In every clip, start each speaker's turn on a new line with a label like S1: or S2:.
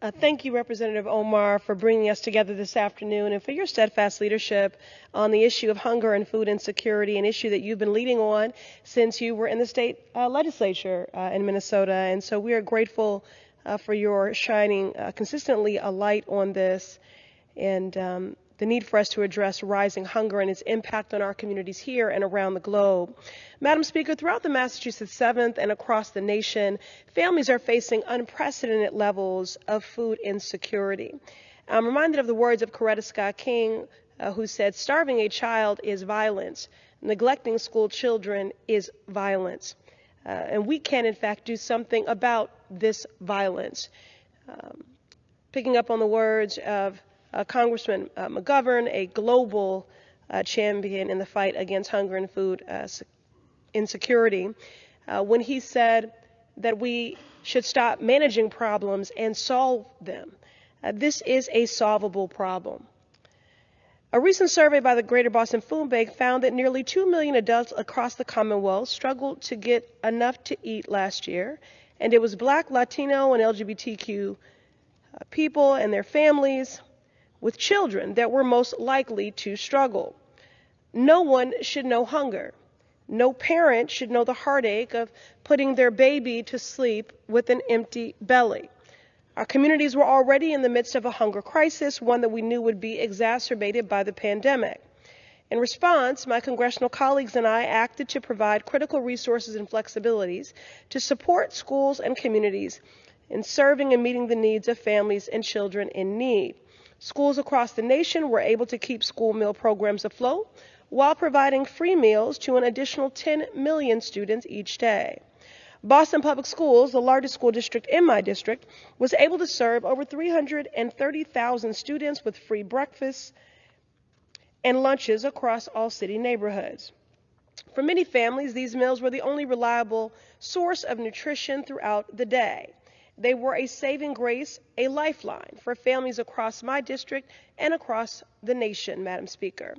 S1: Thank you, Representative Omar, for bringing us together this afternoon and for your steadfast leadership on the issue of hunger and food insecurity, an issue that you've been leading on since you were in the state legislature in Minnesota. And so we are grateful for your shining consistently a light on this and the need for us to address rising hunger and its impact on our communities here and around the globe. Madam Speaker, throughout the Massachusetts 7th and across the nation, families are facing unprecedented levels of food insecurity. I'm reminded of the words of Coretta Scott King, who said, "Starving a child is violence. Neglecting school children is violence." And we can, in fact, do something about this violence. Picking up on the words of Congressman McGovern, a global champion in the fight against hunger and food insecurity, when he said that we should stop managing problems and solve them. This is a solvable problem. A recent survey by the Greater Boston Food Bank found that nearly 2 million adults across the Commonwealth struggled to get enough to eat last year, and it was Black, Latino, and LGBTQ people and their families with children that were most likely to struggle. No one should know hunger. No parent should know the heartache of putting their baby to sleep with an empty belly. Our communities were already in the midst of a hunger crisis, one that we knew would be exacerbated by the pandemic. In response, my congressional colleagues and I acted to provide critical resources and flexibilities to support schools and communities in serving and meeting the needs of families and children in need. Schools across the nation were able to keep school meal programs afloat while providing free meals to an additional 10 million students each day. Boston Public Schools, the largest school district in my district, was able to serve over 330,000 students with free breakfasts and lunches across all city neighborhoods. For many families, these meals were the only reliable source of nutrition throughout the day. They were a saving grace, a lifeline for families across my district and across the nation, Madam Speaker.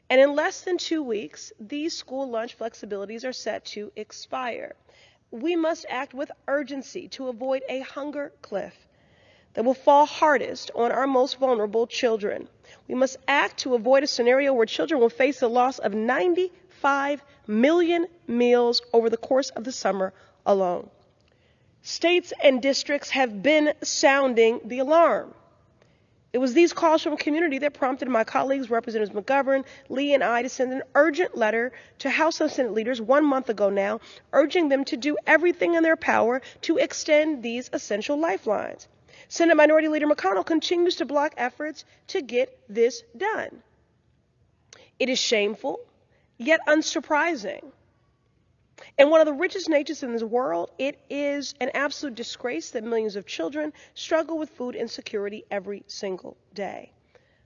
S1: And in less than 2 weeks, these school lunch flexibilities are set to expire. We must act with urgency to avoid a hunger cliff that will fall hardest on our most vulnerable children. We must act to avoid a scenario where children will face the loss of 95 million meals over the course of the summer alone. States and districts have been sounding the alarm. It was these calls from community that prompted my colleagues, Representatives McGovern, Lee, and I to send an urgent letter to House and Senate leaders 1 month ago now, urging them to do everything in their power to extend these essential lifelines. Senate Minority Leader McConnell continues to block efforts to get this done. It is shameful, yet unsurprising. In one of the richest nations in this world, it is an absolute disgrace that millions of children struggle with food insecurity every single day.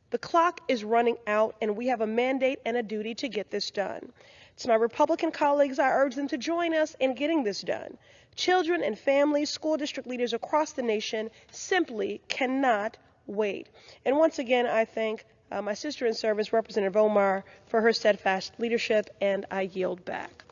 S1: The clock is running out, and we have a mandate and a duty to get this done. To my Republican colleagues, I urge them to join us in getting this done. Children and families, school district leaders across the nation simply cannot wait. And once again, I thank my sister in service, Representative Omar, for her steadfast leadership, and I yield back.